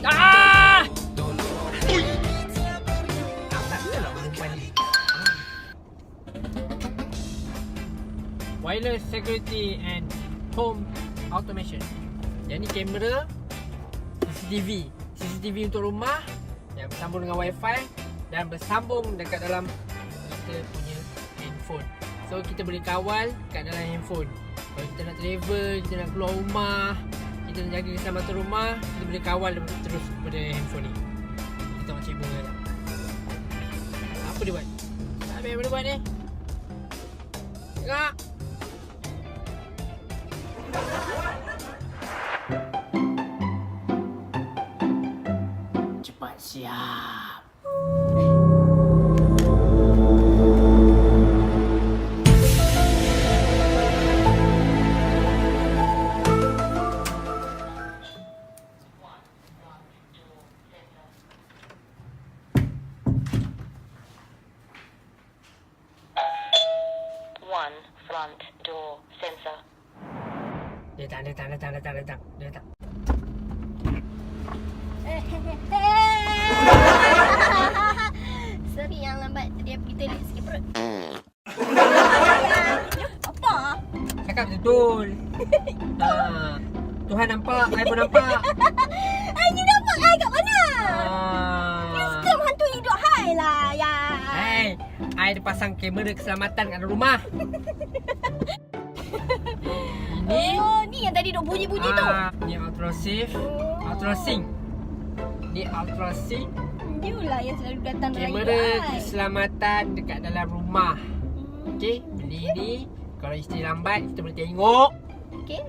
Ah! Wireless security and home automation. Yang ni kamera CCTV untuk rumah yang bersambung dengan wifi dan bersambung dekat dalam kita punya handphone. So kita boleh kawal kat dalam handphone. Kalau kita nak travel, kita nak keluar rumah, kita nak jaga keselamatan rumah, kita boleh kawal terus pada handphone ni. Kita tengok cikgu kan. Apa dia buat? Apa yang dia buat ni? Tengok. Cepat siap. One front door sensor. Datang. Sorry yang lambat. Tadi aku pergi toilet sikit perut. Apa? Cakap betul. Tuhan nampak, I pun nampak. You nampak I kat mana? You Ah. suka hantu hidup hai lah ya. Hai, I ada pasang kamera keselamatan kat dalam rumah. Ini Oh, ni yang tadi duk bunyi-bunyi tu. Ni ultrasync. Ni ultrasync. You lah yang selalu datang dalam hidup Kamera I. keselamatan dekat dalam rumah. Okey, beli ni. Kalau isteri lambat, kita boleh tengok. Okey.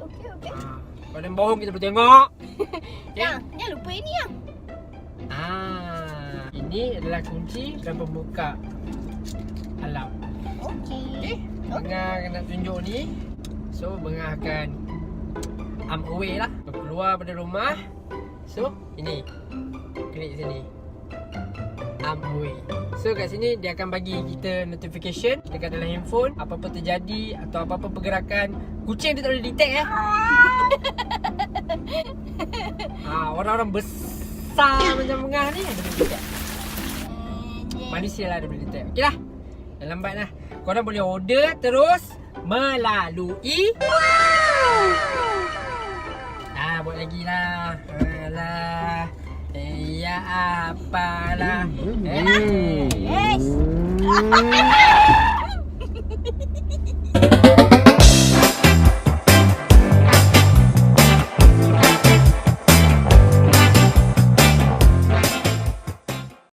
Kalau dia bohong, kita boleh tengok. Okay? Jangan lupa ini yang. Ini adalah kunci dan pembuka alarm. Okey. Bengah nak tunjuk ni. So, Bengah akan away lah. Keluar pada rumah. So, ini. Klik sini. Away. So, kat sini dia akan bagi kita notification dekat dalam handphone. Apa-apa terjadi atau apa-apa pergerakan. Kucing dia tak boleh detect orang-orang besar macam Bengah ni dia boleh detect. Manusia lah dia boleh detect. Okey lah. Dah lambat lah. Korang boleh order terus melalui buat lagi lah. Alah. Ya apalah. Yes.